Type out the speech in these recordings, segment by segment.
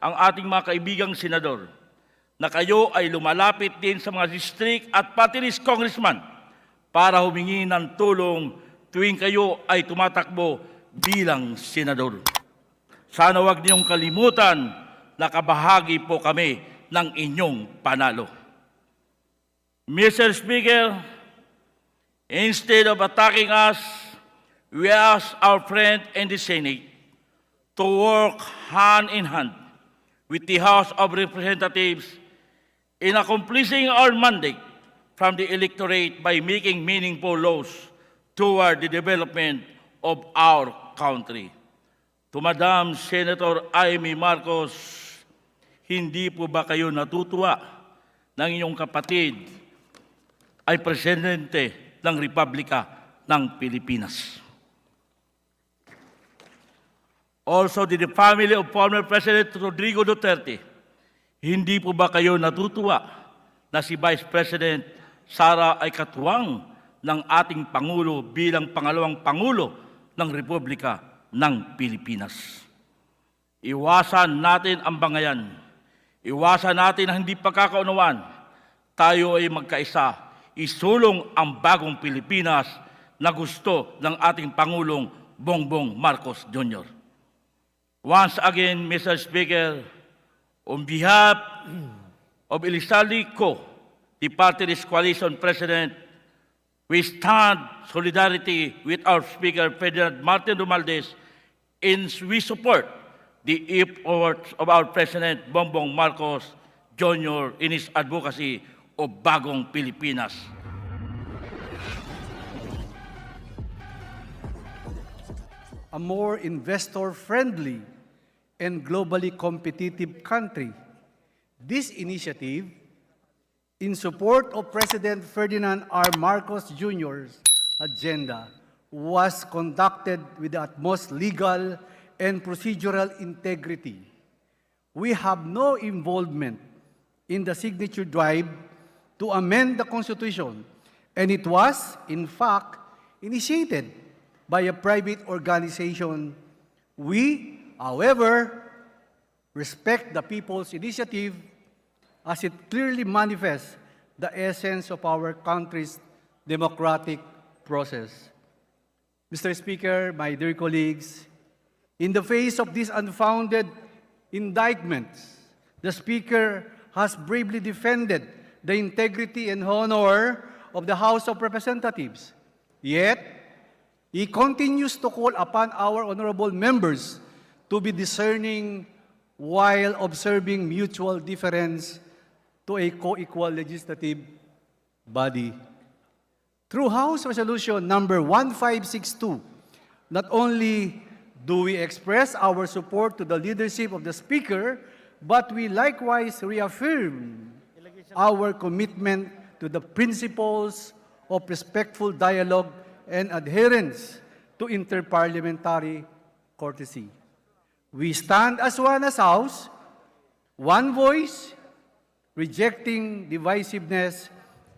ang ating mga kaibigang senador na kayo ay lumalapit din sa mga district at party list congressman para humingi ng tulong tuwing kayo ay tumatakbo bilang senador. Sana wag niyong kalimutan na kabahagi po kami ng inyong panalo. Mr. Speaker, instead of attacking us, we ask our friend in the Senate to work hand in hand with the House of Representatives in accomplishing our mandate from the electorate by making meaningful laws toward the development of our country. To Madam Senator Amy Marcos, hindi po ba kayo natutuwa ng inyong kapatid ay presidente ng Republika ng Pilipinas? Also, the family of former President Rodrigo Duterte, hindi po ba kayo natutuwa na si Vice President Sara ay katuwang ng ating Pangulo bilang pangalawang Pangulo ng Republika ng Pilipinas? Iwasan natin ang bangayan. Iwasan natin ang hindi pagkakaunawaan. Tayo ay magkaisa. Isulong ang bagong Pilipinas na gusto ng ating Pangulong Bongbong Marcos Jr. Once again, Mr. Speaker, on behalf of Elisali Co, the party list coalition president, we stand solidarity with our Speaker Ferdinand Martin Romualdez and we support the efforts of our President Bongbong Marcos Jr. in his advocacy of Bagong Pilipinas. A more investor-friendly and globally competitive country. This initiative, in support of President Ferdinand R. Marcos Jr.'s agenda, was conducted with the utmost legal and procedural integrity. We have no involvement in the signature drive to amend the Constitution, and it was, in fact, initiated by a private organization. We, however, respect the people's initiative as it clearly manifests the essence of our country's democratic process. Mr. Speaker, my dear colleagues, in the face of these unfounded indictments, the Speaker has bravely defended the integrity and honor of the House of Representatives. Yet, he continues to call upon our honorable members to be discerning while observing mutual difference to a co-equal legislative body. Through House Resolution number 1562, not only do we express our support to the leadership of the Speaker, but we likewise reaffirm our commitment to the principles of respectful dialogue and adherence to inter-parliamentary courtesy. We stand as one as House, one voice, rejecting divisiveness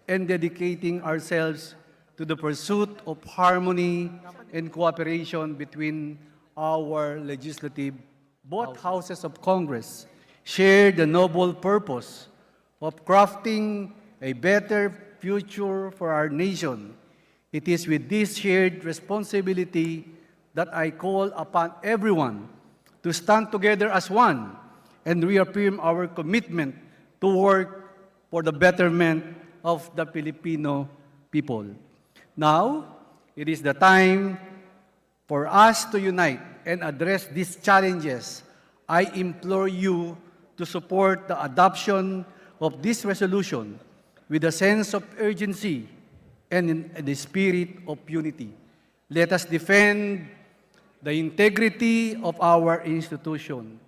and dedicating ourselves to the pursuit of harmony and cooperation between our legislative. Both houses of Congress share the noble purpose of crafting a better future for our nation. It is with this shared responsibility that I call upon everyone to stand together as one and reaffirm our commitment to work for the betterment of the Filipino people. Now, it is the time for us to unite and address these challenges. I implore you to support the adoption of this resolution with a sense of urgency and in the spirit of unity. Let us defend the integrity of our institution.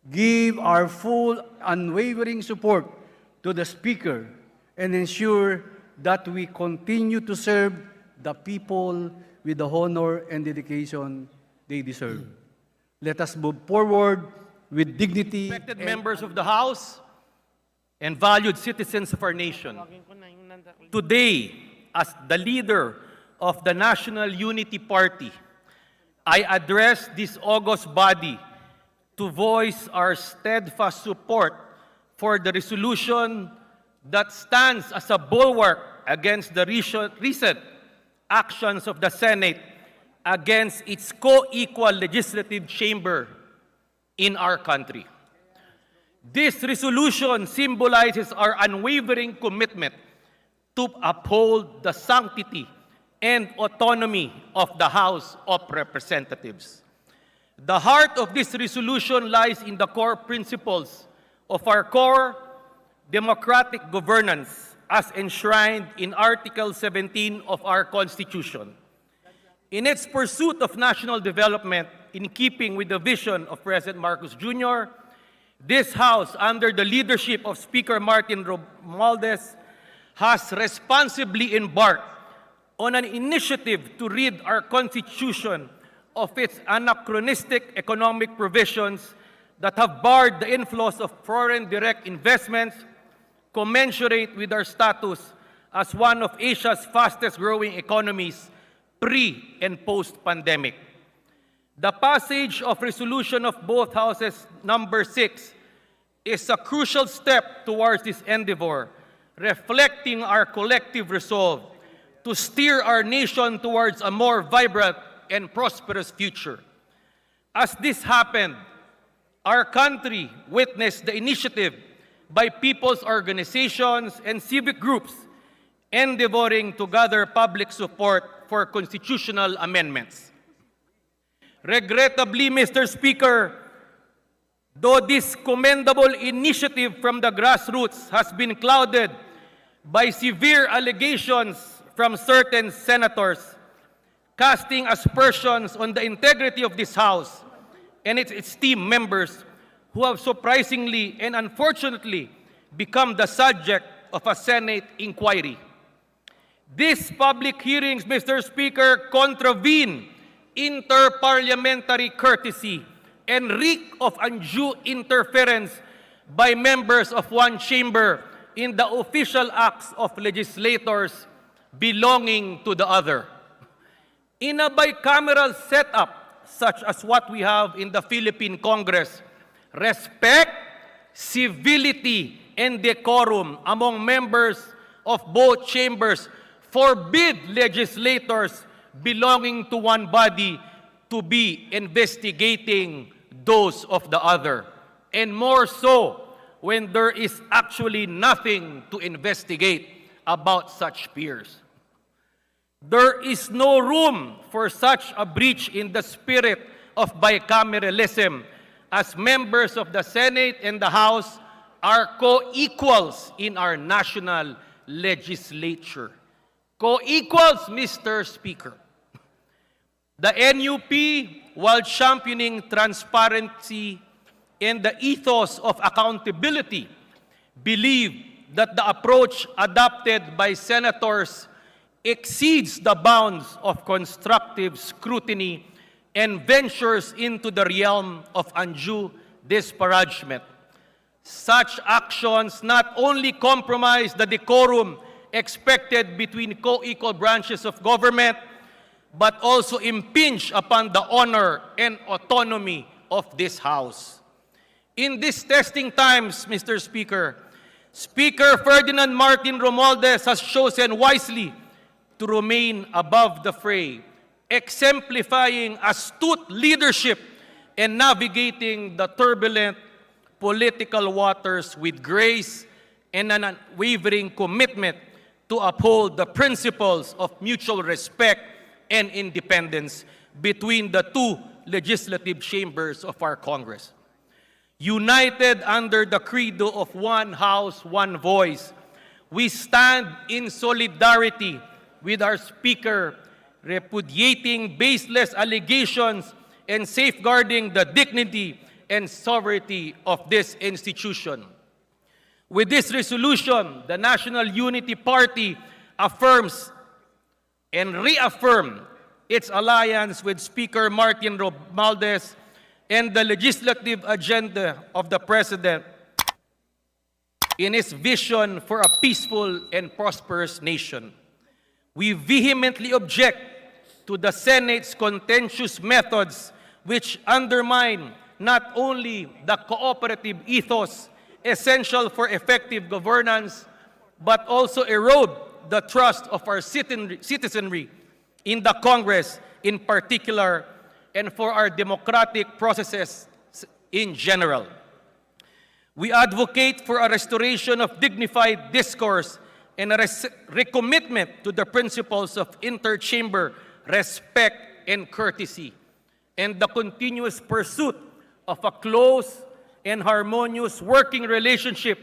Give our full, unwavering support to the Speaker and ensure that we continue to serve the people with the honor and dedication they deserve. Let us move forward with dignity. Respected members of the House and valued citizens of our nation, today, as the leader of the National Unity Party, I address this august body to voice our steadfast support for the resolution that stands as a bulwark against the recent actions of the Senate against its co-equal legislative chamber in our country. This resolution symbolizes our unwavering commitment to uphold the sanctity and autonomy of the House of Representatives. The heart of this resolution lies in the core principles of our core democratic governance as enshrined in Article 17 of our Constitution. In its pursuit of national development, in keeping with the vision of President Marcos Jr., this House, under the leadership of Speaker Martin Romualdez, has responsibly embarked on an initiative to rid our Constitution of its anachronistic economic provisions that have barred the inflows of foreign direct investments commensurate with our status as one of Asia's fastest-growing economies pre- and post-pandemic. The passage of resolution of both houses number 6 is a crucial step towards this endeavor, reflecting our collective resolve to steer our nation towards a more vibrant and prosperous future. As this happened, our country witnessed the initiative by people's organizations and civic groups endeavoring to gather public support for constitutional amendments. Regrettably, Mr. Speaker, though this commendable initiative from the grassroots has been clouded by severe allegations from certain senators, casting aspersions on the integrity of this House and its esteemed members who have surprisingly and unfortunately become the subject of a Senate inquiry. These public hearings, Mr. Speaker, contravene inter-parliamentary courtesy and reek of undue interference by members of one chamber in the official acts of legislators belonging to the other. In a bicameral setup, such as what we have in the Philippine Congress, respect, civility, and decorum among members of both chambers forbid legislators belonging to one body to be investigating those of the other, and more so when there is actually nothing to investigate about such peers. There is no room for such a breach in the spirit of bicameralism, as members of the Senate and the House are co-equals in our national legislature. Co-equals, Mr. Speaker. The NUP, while championing transparency and the ethos of accountability, believe that the approach adopted by senators exceeds the bounds of constructive scrutiny and ventures into the realm of undue disparagement. Such actions not only compromise the decorum expected between co-equal branches of government, but also impinge upon the honor and autonomy of this House. In these testing times, Mr. Speaker, Speaker Ferdinand Martin Romualdez has chosen wisely to remain above the fray, exemplifying astute leadership and navigating the turbulent political waters with grace and an unwavering commitment to uphold the principles of mutual respect and independence between the two legislative chambers of our Congress. United under the credo of one House, one voice, we stand in solidarity with our Speaker, repudiating baseless allegations and safeguarding the dignity and sovereignty of this institution. With this resolution, the National Unity Party affirms and reaffirms its alliance with Speaker Martin Romualdez and the legislative agenda of the President in his vision for a peaceful and prosperous nation. We vehemently object to the Senate's contentious methods which undermine not only the cooperative ethos essential for effective governance, but also erode the trust of our citizenry in the Congress in particular, and for our democratic processes in general. We advocate for a restoration of dignified discourse and a recommitment to the principles of interchamber respect and courtesy, and the continuous pursuit of a close and harmonious working relationship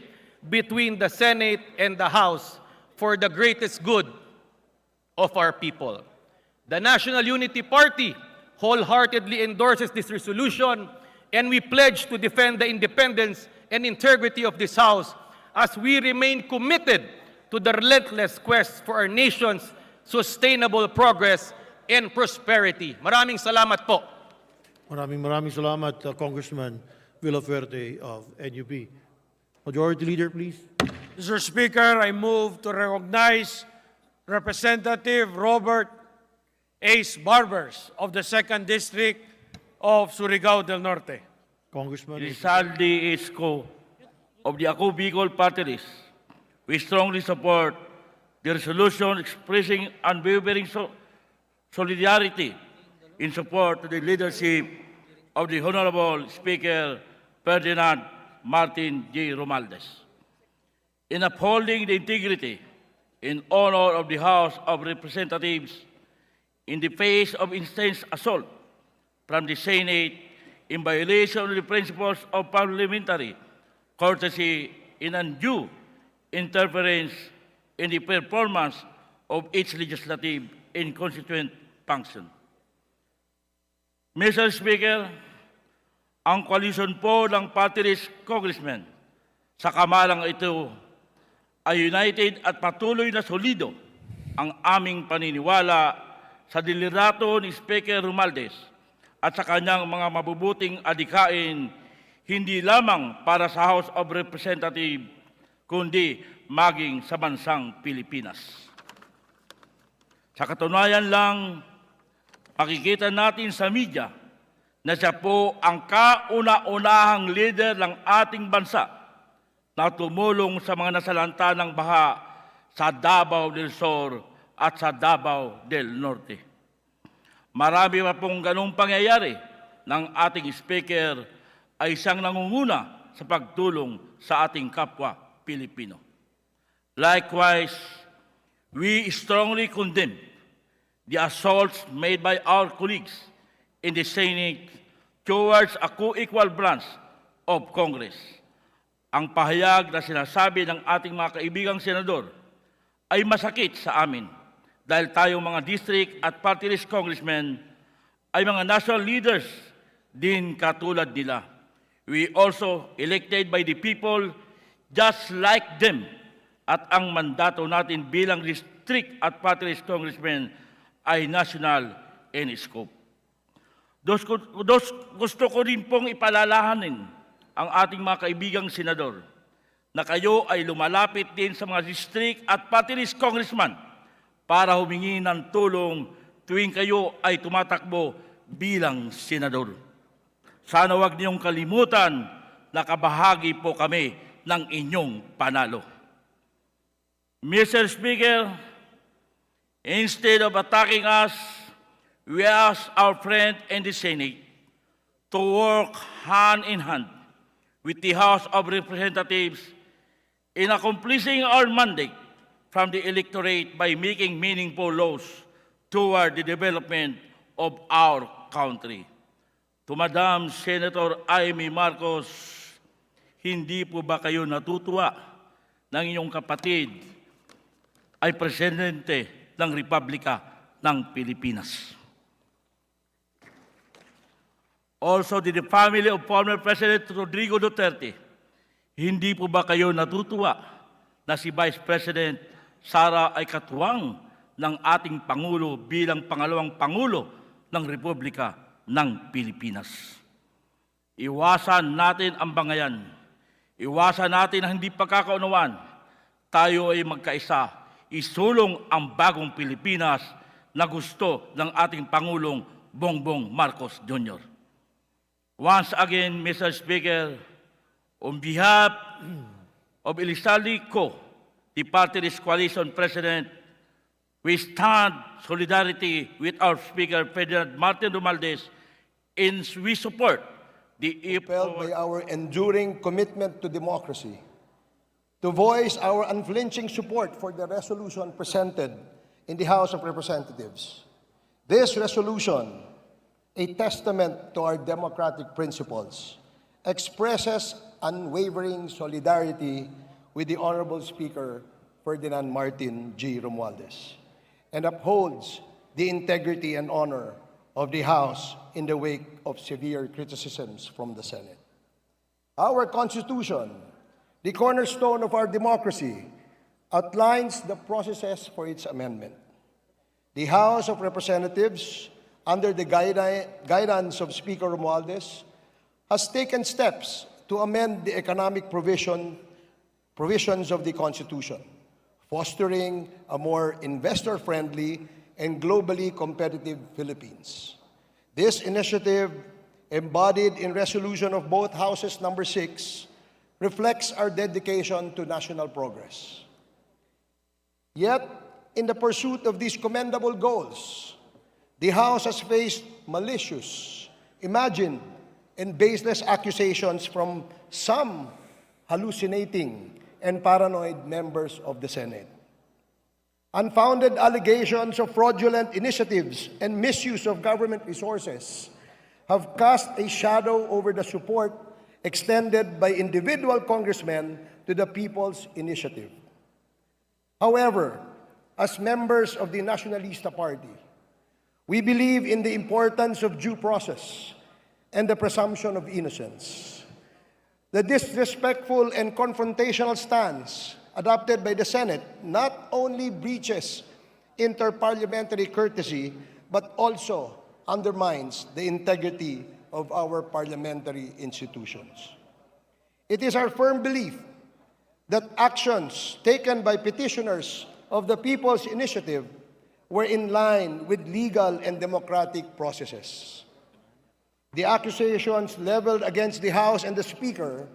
between the Senate and the House for the greatest good of our people. The National Unity Party wholeheartedly endorses this resolution, and we pledge to defend the independence and integrity of this House as we remain committed to the relentless quest for our nation's sustainable progress and prosperity. Maraming salamat po. Maraming salamat, Congressman Villaverde of NUP. Majority Leader, please. Mr. Speaker, I move to recognize Representative Robert Ace Barbers of the 2nd District of Surigao del Norte. Congressman. Rizaldi Isco of the Ako Bicol Party List. We strongly support the resolution expressing unwavering solidarity in support to the leadership of the Honorable Speaker Ferdinand Martin Romualdez. In upholding the integrity and honor of the House of Representatives in the face of intense assault from the Senate in violation of the principles of parliamentary courtesy and undue interference in the performance of its legislative and constituent function. Mr. Speaker, ang koalisyon po ng party list congressmen sa kamalang ito ay united at patuloy na solido ang aming paniniwala sa delirato ni Speaker Romualdez at sa kanyang mga mabubuting adikain hindi lamang para sa House of Representatives kundi maging sa bansang Pilipinas. Sa katunayan lang, makikita natin sa media na siya po ang kauna-unahang leader ng ating bansa na tumulong sa mga nasalanta ng baha sa Davao del Sur at sa Davao del Norte. Marami pa pong ganong pangyayari ng ating speaker ay siyang nangunguna sa pagtulong sa ating kapwa Pilipino. Likewise, we strongly condemn the assaults made by our colleagues in the Senate towards a co-equal branch of Congress. Ang pahayag na sinasabi ng ating mga kaibigang senador ay masakit sa amin dahil tayong mga district at party list congressmen ay mga national leaders din katulad nila. We also elected by the people just like them, at ang mandato natin bilang district at party list congressmen ay national in scope. Gusto ko rin pong ipalalahanin ang ating mga kaibigang senador na kayo ay lumalapit din sa mga district at party list congressman para humingi ng tulong tuwing kayo ay tumatakbo bilang senador. Sana wag niyong kalimutan na kabahagi po kami ng inyong panalo. Mr. Speaker, instead of attacking us, we ask our friend in the Senate to work hand in hand with the House of Representatives in accomplishing our mandate from the electorate by making meaningful laws toward the development of our country. To Madam Senator Amy Marcos, hindi po ba kayo natutuwa ng inyong kapatid ay presidente ng Republika ng Pilipinas? Also, the family of former President Rodrigo Duterte, hindi po ba kayo natutuwa na si Vice President Sara ay katuwang ng ating Pangulo bilang pangalawang Pangulo ng Republika ng Pilipinas? Iwasan natin ang bangayan. Iwasan natin ang hindi pagkakaunawaan. Tayo ay magkaisa. Isulong ang bagong Pilipinas na gusto ng ating Pangulong Bongbong Marcos Jr. Once again, Mr. Speaker, on behalf of Elisali Ko, the party list coalition president, we stand solidarity with our Speaker Ferdinand Martin Romualdez and we support the Propelled by our enduring commitment to democracy, to voice our unflinching support for the resolution presented in the House of Representatives. This resolution, a testament to our democratic principles, expresses unwavering solidarity with the Honorable Speaker Ferdinand Martin G. Romualdez and upholds the integrity and honor of the House in the wake of severe criticisms from the Senate. Our Constitution, the cornerstone of our democracy, outlines the processes for its amendment. The House of Representatives, under the guidance of Speaker Romualdez, has taken steps to amend the economic provisions of the Constitution, fostering a more investor-friendly and globally competitive Philippines. This initiative, embodied in resolution of both Houses number 6, reflects our dedication to national progress. Yet, in the pursuit of these commendable goals, the House has faced malicious, imagined, and baseless accusations from some hallucinating and paranoid members of the Senate. Unfounded allegations of fraudulent initiatives and misuse of government resources have cast a shadow over the support extended by individual congressmen to the People's Initiative. However, as members of the Nacionalista Party, we believe in the importance of due process and the presumption of innocence. The disrespectful and confrontational stance adopted by the Senate not only breaches inter-parliamentary courtesy, but also undermines the integrity of our parliamentary institutions. It is our firm belief that actions taken by petitioners of the People's Initiative were in line with legal and democratic processes. The accusations leveled against the House and the Speaker,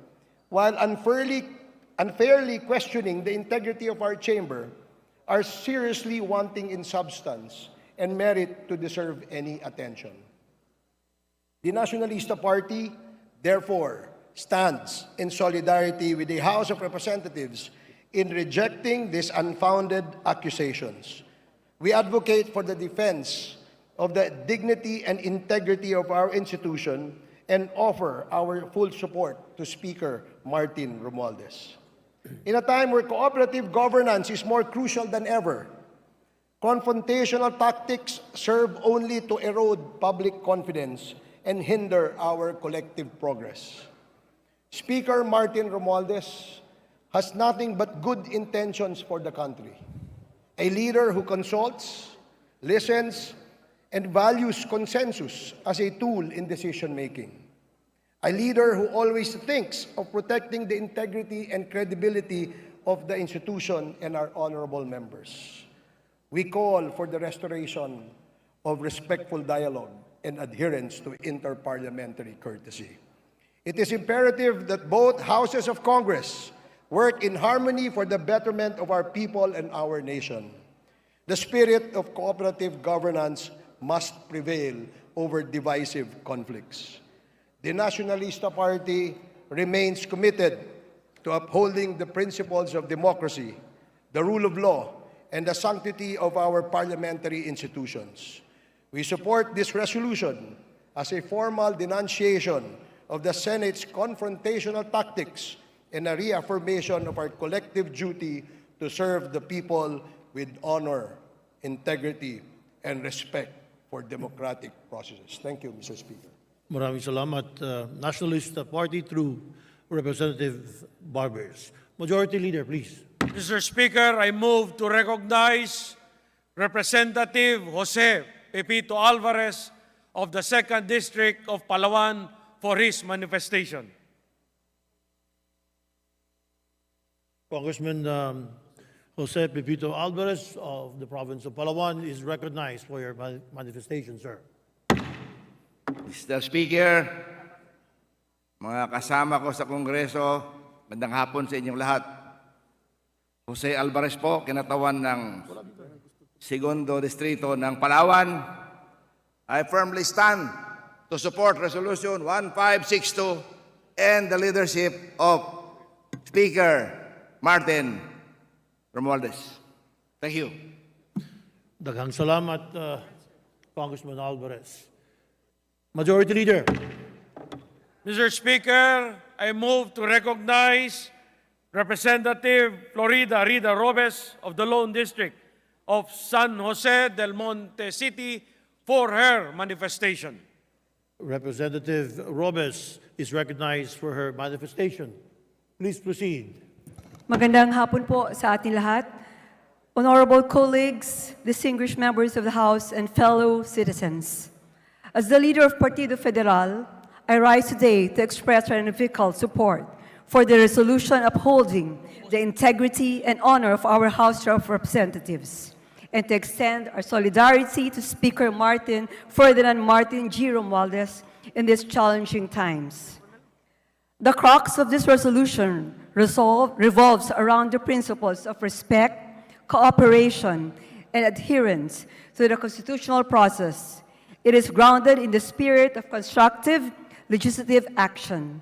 while unfairly questioning the integrity of our chamber, are seriously wanting in substance and merit to deserve any attention. The Nacionalista Party, therefore, stands in solidarity with the House of Representatives in rejecting these unfounded accusations. We advocate for the defense of the dignity and integrity of our institution and offer our full support to Speaker Martin Romualdez. In a time where cooperative governance is more crucial than ever, confrontational tactics serve only to erode public confidence and hinder our collective progress. Speaker Martin Romualdez has nothing but good intentions for the country. A leader who consults, listens, and values consensus as a tool in decision-making. A leader who always thinks of protecting the integrity and credibility of the institution and our honorable members. We call for the restoration of respectful dialogue and adherence to inter-parliamentary courtesy. It is imperative that both houses of Congress work in harmony for the betterment of our people and our nation. The spirit of cooperative governance must prevail over divisive conflicts. The Nacionalista Party remains committed to upholding the principles of democracy, the rule of law, and the sanctity of our parliamentary institutions. We support this resolution as a formal denunciation of the Senate's confrontational tactics and a reaffirmation of our collective duty to serve the people with honor, integrity, and respect for democratic processes. Thank you, Mr. Speaker. Maraming salamat, Nationalist Party through Representative Barbers. Majority Leader, please. Mr. Speaker, I move to recognize Representative Jose Pepito Alvarez of the 2nd District of Palawan for his manifestation. Congressman Jose Pepito Alvarez of the province of Palawan is recognized for your manifestation, sir. Mr. Speaker, mga kasama ko sa Kongreso, magandang hapon sa inyong lahat. Jose Alvarez po, kinatawan ng Segundo Distrito ng Palawan. I firmly stand to support Resolution 1562 and the leadership of Speaker Martin Romualdez. Thank you. Daghang salamat, Congressman Alvarez. Majority Leader. Mr. Speaker, I move to recognize Representative Florida Rida Robes of the Lone District of San Jose del Monte City for her manifestation. Representative Robes is recognized for her manifestation. Please proceed. Magandang hapon po sa ating lahat. Honorable colleagues, distinguished members of the House, and fellow citizens. As the leader of Partido Federal, I rise today to express our unequivocal support for the resolution upholding the integrity and honor of our House of Representatives, and to extend our solidarity to Speaker Ferdinand Martin Romualdez in these challenging times. The crux of this resolution revolves around the principles of respect, cooperation, and adherence to the constitutional process. It is grounded in the spirit of constructive legislative action.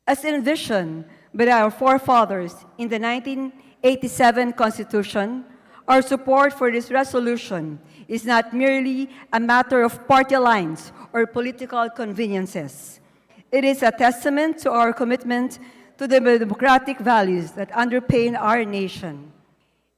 As envisioned by our forefathers in the 1987 Constitution, our support for this resolution is not merely a matter of party lines or political conveniences. It is a testament to our commitment to the democratic values that underpin our nation.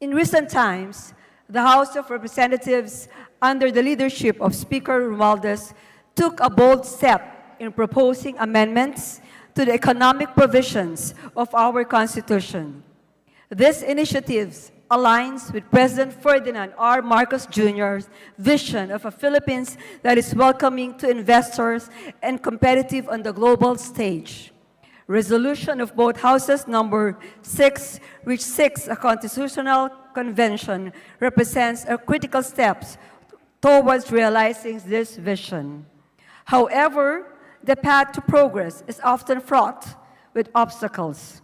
In recent times, the House of Representatives, under the leadership of Speaker Romualdez, took a bold step in proposing amendments to the economic provisions of our Constitution. This initiative aligns with President Ferdinand R. Marcos Jr.'s vision of a Philippines that is welcoming to investors and competitive on the global stage. Resolution of both Houses number 6, which seeks a constitutional convention, represents a critical steps towards realizing this vision. However, the path to progress is often fraught with obstacles.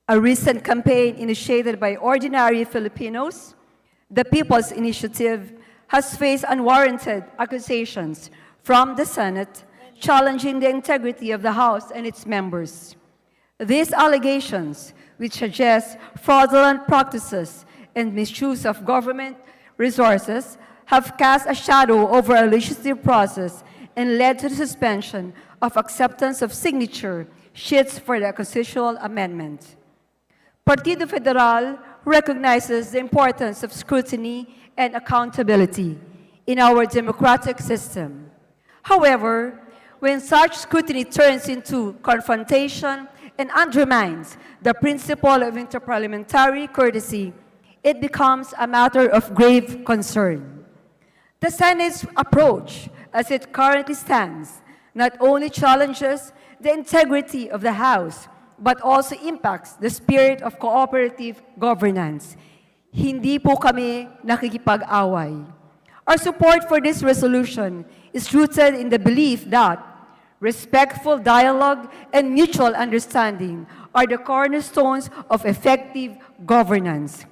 A recent campaign initiated by ordinary Filipinos, the People's Initiative, has faced unwarranted accusations from the Senate challenging the integrity of the House and its members. These allegations, which suggest fraudulent practices and misuse of government resources, have cast a shadow over our legislative process and led to the suspension of acceptance of signature sheets for the constitutional amendment. Partido Federal recognizes the importance of scrutiny and accountability in our democratic system. However, when such scrutiny turns into confrontation and undermines the principle of inter-parliamentary courtesy, it becomes a matter of grave concern. The Senate's approach, as it currently stands, not only challenges the integrity of the House, but also impacts the spirit of cooperative governance. Hindi po kami nakikipag-away. Our support for this resolution is rooted in the belief that respectful dialogue and mutual understanding are the cornerstones of effective governance.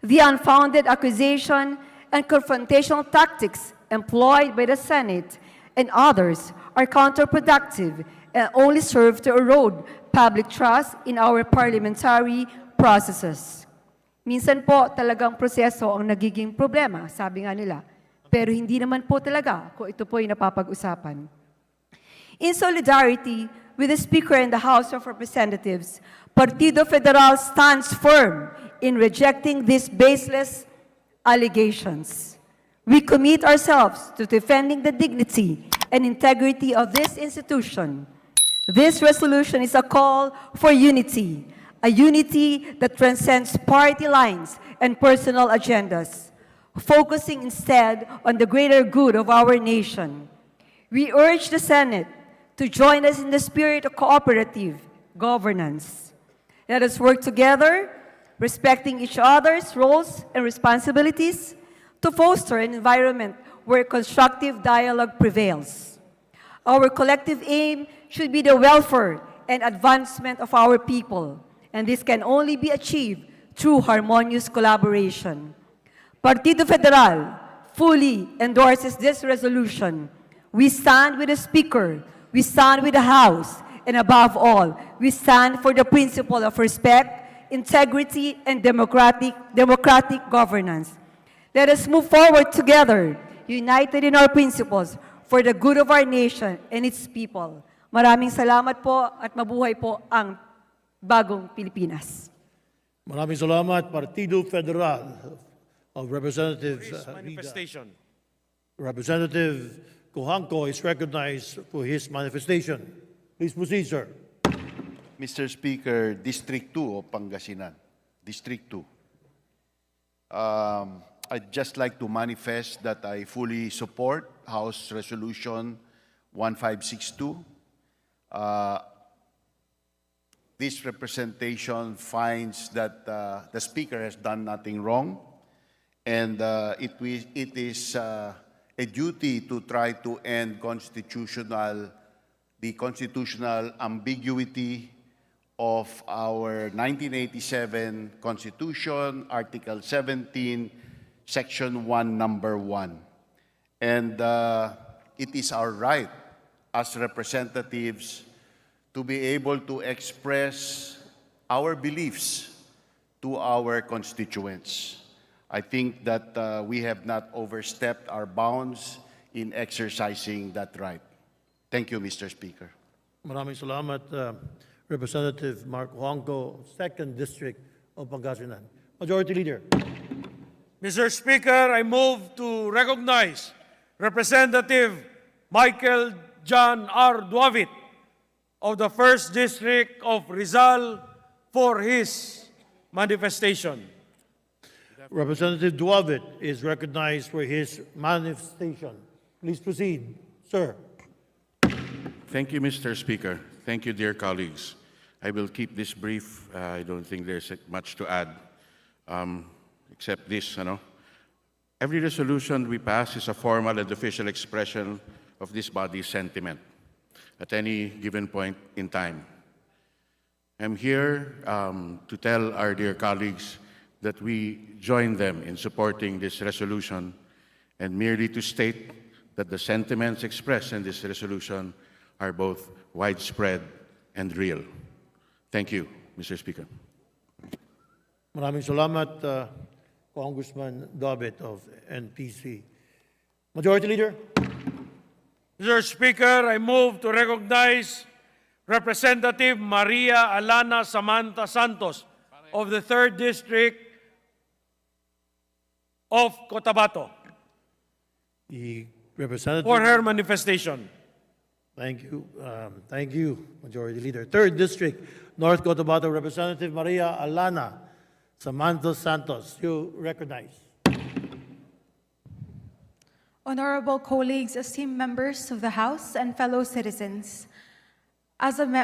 The unfounded accusation and confrontational tactics employed by the Senate and others are counterproductive and only serve to erode public trust in our parliamentary processes. Minsan po talagang proseso ang nagiging problema, sabi nga nila. Pero hindi naman po talaga kung ito po ay napapag-usapan. In solidarity with the Speaker and the House of Representatives, Partido Federal stands firm in rejecting these baseless allegations. We commit ourselves to defending the dignity and integrity of this institution. This resolution is a call for unity, a unity that transcends party lines and personal agendas, focusing instead on the greater good of our nation. We urge the Senate to join us in the spirit of cooperative governance. Let us work together, respecting each other's roles and responsibilities, to foster an environment where constructive dialogue prevails. Our collective aim should be the welfare and advancement of our people, and this can only be achieved through harmonious collaboration. Partido Federal fully endorses this resolution. We stand with the Speaker, we stand with the House, and above all, we stand for the principle of respect, integrity, and democratic governance. Let us move forward together, united in our principles, for the good of our nation and its people. Maraming salamat po at mabuhay po ang bagong Pilipinas. Maraming salamat, Partido Federal of Representatives His Rida. manifestation. Representative Cojanco is recognized for his manifestation. Please proceed, sir. Mr. Speaker, District 2 of Pangasinan. District 2. I'd just like to manifest that I fully support House Resolution 1562. This representation finds that the Speaker has done nothing wrong, and it is a duty to try to end the constitutional ambiguity of our 1987 Constitution, Article 17, Section 1, Number 1. And it is our right as representatives to be able to express our beliefs to our constituents. I think that we have not overstepped our bounds in exercising that right. Thank you, Mr. Speaker. Maraming salamat, Representative Mark Cojanco, 2nd District of Pangasinan. Majority Leader. Mr. Speaker, I move to recognize Representative Michael John R. Duavit of the 1st District of Rizal for his manifestation. Representative Duavit is recognized for his manifestation. Please proceed, sir. Thank you, Mr. Speaker. Thank you, dear colleagues. I will keep this brief. I don't think there's much to add, except this, Every resolution we pass is a formal and official expression of this body's sentiment at any given point in time. I'm here to tell our dear colleagues that we join them in supporting this resolution, and merely to state that the sentiments expressed in this resolution are both widespread and real. Thank you, Mr. Speaker. Maraming salamat, Congressman Duavit of NPC. Majority Leader. Mr. Speaker, I move to recognize Representative Maria Alana Samantha Santos of the 3rd District of Cotabato The representative. for her manifestation. Thank you, Majority Leader. 3rd District, North Cotabato, Representative Maria Alana Samantha Santos. You recognize. Honorable colleagues, esteemed members of the House, and fellow citizens, as an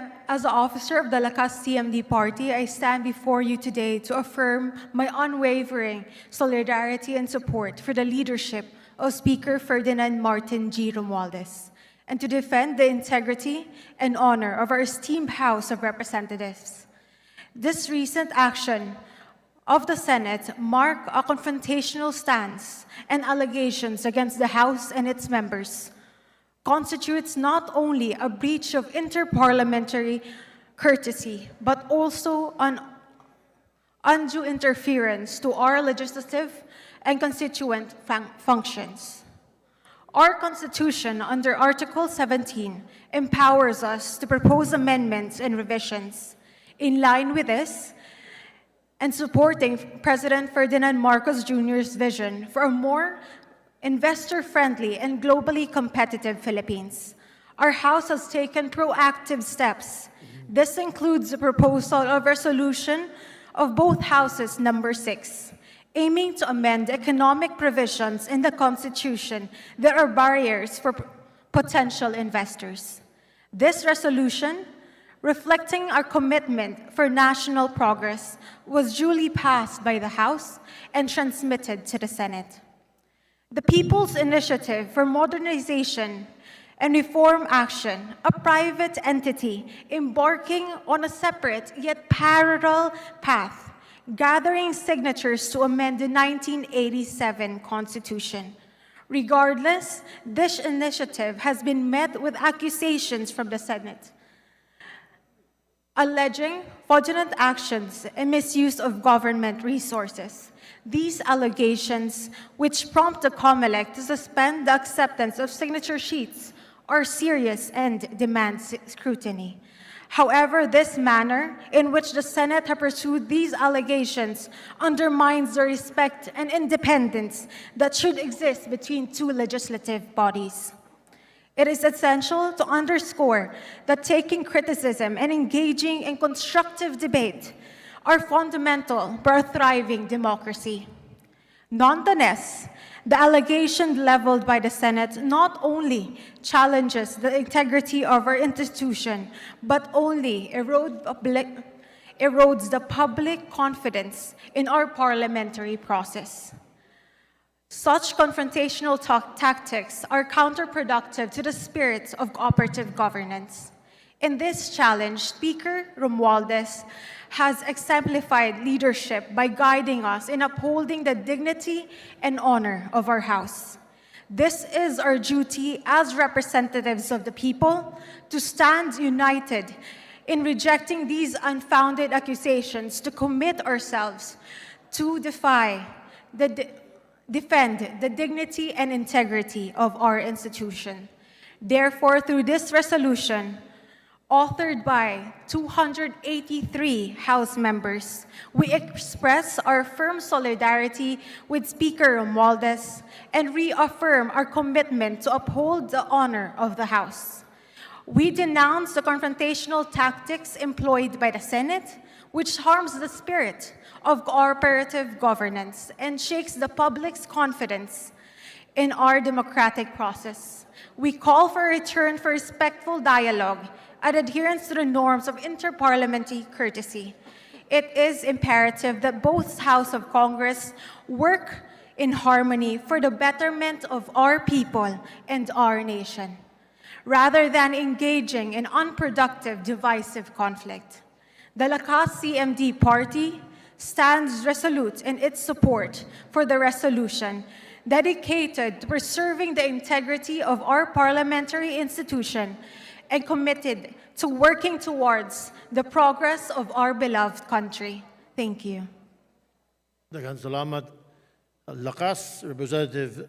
officer of the Lakas CMD Party, I stand before you today to affirm my unwavering solidarity and support for the leadership of Speaker Ferdinand Martin G. Romualdez, and to defend the integrity and honor of our esteemed House of Representatives. This recent action of the Senate mark a confrontational stance and allegations against the House and its members constitutes not only a breach of inter-parliamentary courtesy, but also an undue interference to our legislative and constituent functions. Our Constitution, under Article 17, empowers us to propose amendments and revisions. In line with this, and supporting President Ferdinand Marcos Jr.'s vision for a more investor-friendly and globally competitive Philippines, our House has taken proactive steps. This includes the proposal of resolution of both Houses number 6, aiming to amend economic provisions in the Constitution that are barriers for potential investors. This resolution, reflecting our commitment for national progress, was duly passed by the House and transmitted to the Senate. The People's Initiative for Modernization and Reform Action, a private entity embarking on a separate yet parallel path, gathering signatures to amend the 1987 Constitution. Regardless, this initiative has been met with accusations from the Senate, alleging fraudulent actions and misuse of government resources. These allegations, which prompt the COMELEC to suspend the acceptance of signature sheets, are serious and demand scrutiny. However, this manner in which the Senate has pursued these allegations undermines the respect and independence that should exist between two legislative bodies. It is essential to underscore that taking criticism and engaging in constructive debate are fundamental for a thriving democracy. Nonetheless, the allegation leveled by the Senate not only challenges the integrity of our institution, but only erodes the public confidence in our parliamentary process. Such confrontational tactics are counterproductive to the spirit of cooperative governance. In this challenge, Speaker Romualdez has exemplified leadership by guiding us in upholding the dignity and honor of our House. This is our duty as representatives of the people to stand united in rejecting these unfounded accusations, to commit ourselves to defend the dignity and integrity of our institution. Therefore, through this resolution, authored by 283 House members, we express our firm solidarity with Speaker Romualdez and reaffirm our commitment to uphold the honor of the House. We denounce the confrontational tactics employed by the Senate, which harms the spirit of cooperative governance and shakes the public's confidence in our democratic process. We call for a return for respectful dialogue and adherence to the norms of inter-parliamentary courtesy. It is imperative that both Houses of Congress work in harmony for the betterment of our people and our nation, rather than engaging in unproductive, divisive conflict. The Lakas CMD party stands resolute in its support for the resolution, dedicated to preserving the integrity of our parliamentary institution and committed to working towards the progress of our beloved country. Thank you. Daghang salamat. Lakas, Representative